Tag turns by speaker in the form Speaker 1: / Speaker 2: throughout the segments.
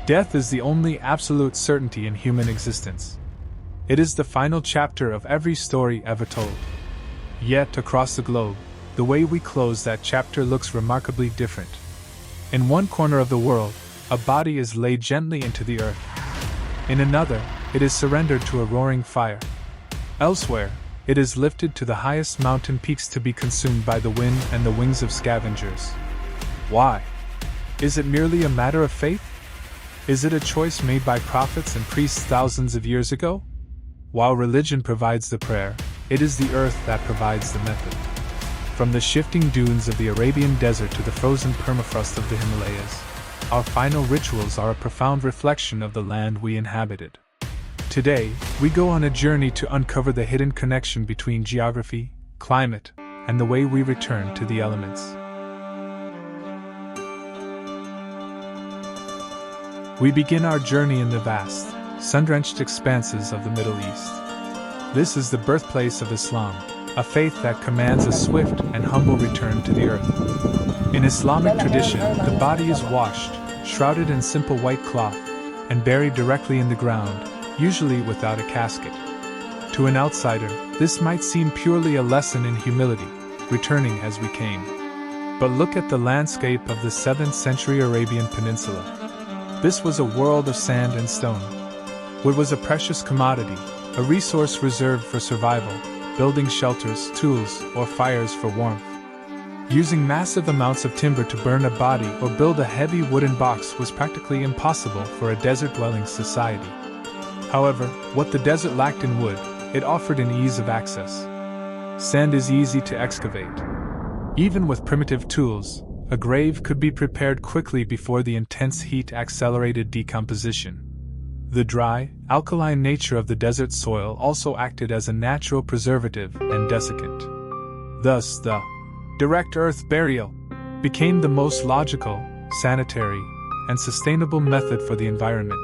Speaker 1: Death is the only absolute certainty in human existence. It is the final chapter of every story ever told. Yet, across the globe, the way we close that chapter looks remarkably different. In one corner of the world, a body is laid gently into the earth. In another, it is surrendered to a roaring fire. Elsewhere, it is lifted to the highest mountain peaks to be consumed by the wind and the wings of scavengers. Why? Is it merely a matter of faith? Is it a choice made by prophets and priests thousands of years ago? While religion provides the prayer, it is the earth that provides the method. From the shifting dunes of the Arabian desert to the frozen permafrost of the Himalayas, our final rituals are a profound reflection of the land we inhabited. Today, we go on a journey to uncover the hidden connection between geography, climate, and the way we return to the elements. We begin our journey in the vast, sun-drenched expanses of the Middle East. This is the birthplace of Islam, a faith that commands a swift and humble return to the earth. In Islamic tradition, the body is washed, shrouded in simple white cloth, and buried directly in the ground, usually without a casket. To an outsider, this might seem purely a lesson in humility, returning as we came. But look at the landscape of the 7th century Arabian Peninsula. This was a world of sand and stone. Wood was a precious commodity, a resource reserved for survival, building shelters, tools, or fires for warmth. Using massive amounts of timber to burn a body or build a heavy wooden box was practically impossible for a desert-dwelling society. However, what the desert lacked in wood, it offered in ease of access. Sand is easy to excavate. Even with primitive tools, a grave could be prepared quickly before the intense heat accelerated decomposition. The dry, alkaline nature of the desert soil also acted as a natural preservative and desiccant. Thus, the direct earth burial became the most logical, sanitary, and sustainable method for the environment.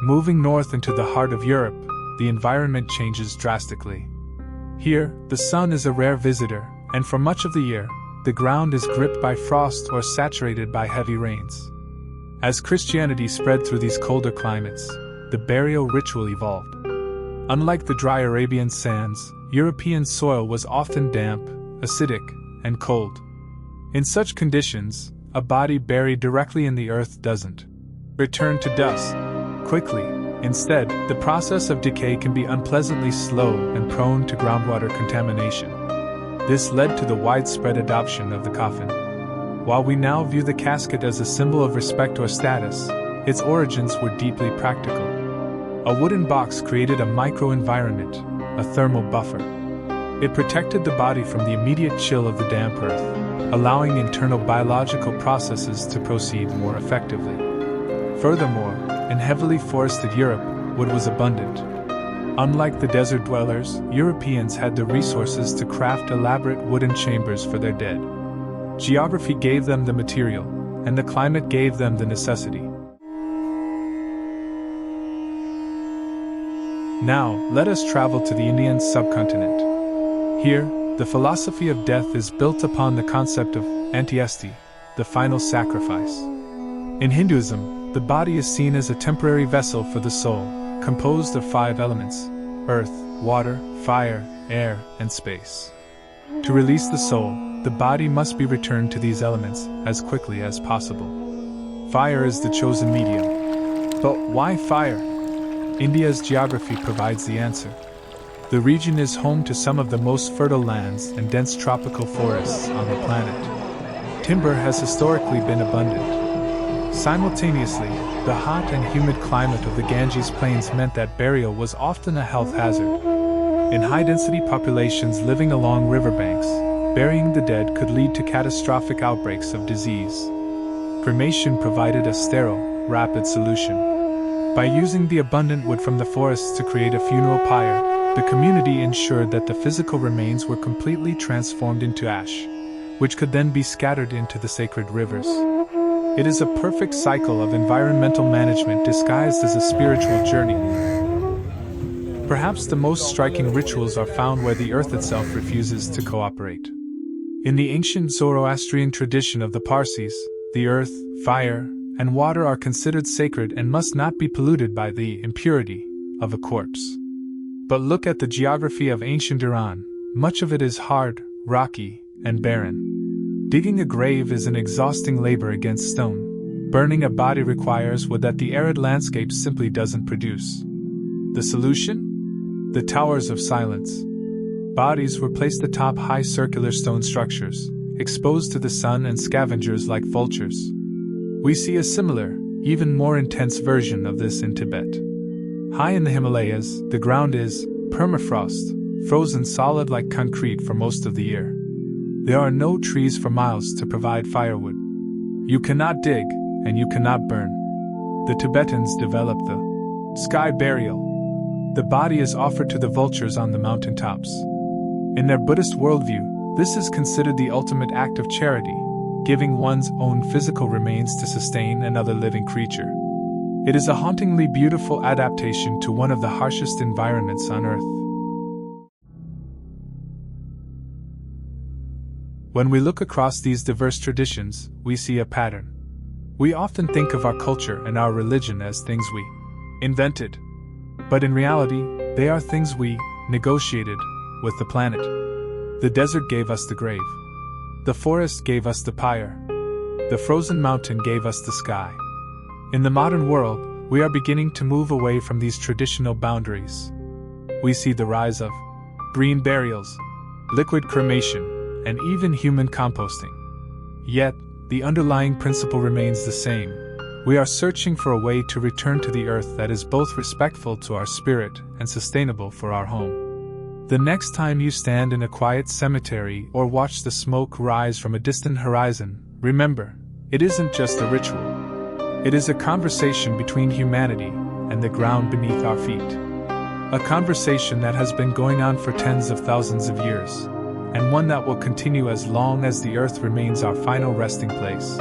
Speaker 1: Moving north into the heart of Europe, the environment changes drastically. Here, the sun is a rare visitor, and for much of the year, the ground is gripped by frost or saturated by heavy rains. As Christianity spread through these colder climates, the burial ritual evolved. Unlike the dry Arabian sands, European soil was often damp, acidic, and cold. In such conditions, a body buried directly in the earth doesn't return to dust quickly. Instead, the process of decay can be unpleasantly slow and prone to groundwater contamination. This led to the widespread adoption of the coffin. While we now view the casket as a symbol of respect or status, its origins were deeply practical. A wooden box created a microenvironment, a thermal buffer. It protected the body from the immediate chill of the damp earth, allowing internal biological processes to proceed more effectively. Furthermore, in heavily forested Europe, wood was abundant. Unlike the desert dwellers, Europeans had the resources to craft elaborate wooden chambers for their dead. Geography gave them the material, and the climate gave them the necessity. Now, let us travel to the Indian subcontinent. Here, the philosophy of death is built upon the concept of antyesti, the final sacrifice. In Hinduism, the body is seen as a temporary vessel for the soul, composed of 5 elements: earth, water, fire, air, and space. To release the soul, the body must be returned to these elements as quickly as possible. Fire is the chosen medium. But why fire? India's geography provides the answer. The region is home to some of the most fertile lands and dense tropical forests on the planet. Timber has historically been abundant. Simultaneously, the hot and humid climate of the Ganges Plains meant that burial was often a health hazard. In high-density populations living along riverbanks, burying the dead could lead to catastrophic outbreaks of disease. Cremation provided a sterile, rapid solution. By using the abundant wood from the forests to create a funeral pyre, the community ensured that the physical remains were completely transformed into ash, which could then be scattered into the sacred rivers. It is a perfect cycle of environmental management disguised as a spiritual journey. Perhaps the most striking rituals are found where the earth itself refuses to cooperate. In the ancient Zoroastrian tradition of the Parsis, the earth, fire, and water are considered sacred and must not be polluted by the impurity of a corpse. But look at the geography of ancient Iran. Much of it is hard, rocky, and barren. Digging a grave is an exhausting labor against stone. Burning a body requires wood that the arid landscape simply doesn't produce. The solution? The towers of silence. Bodies were placed atop high circular stone structures, exposed to the sun and scavengers like vultures. We see a similar, even more intense version of this in Tibet. High in the Himalayas, the ground is permafrost, frozen solid like concrete for most of the year. There are no trees for miles to provide firewood. You cannot dig, and you cannot burn. The Tibetans developed the sky burial. The body is offered to the vultures on the mountaintops. In their Buddhist worldview, this is considered the ultimate act of charity, giving one's own physical remains to sustain another living creature. It is a hauntingly beautiful adaptation to one of the harshest environments on Earth. When we look across these diverse traditions, we see a pattern. We often think of our culture and our religion as things we invented. But in reality, they are things we negotiated with the planet. The desert gave us the grave. The forest gave us the pyre. The frozen mountain gave us the sky. In the modern world, we are beginning to move away from these traditional boundaries. We see the rise of green burials, liquid cremation, and even human composting. Yet, the underlying principle remains the same. We are searching for a way to return to the earth that is both respectful to our spirit and sustainable for our home. The next time you stand in a quiet cemetery or watch the smoke rise from a distant horizon, remember, it isn't just a ritual. It is a conversation between humanity and the ground beneath our feet. A conversation that has been going on for tens of thousands of years, and one that will continue as long as the earth remains our final resting place.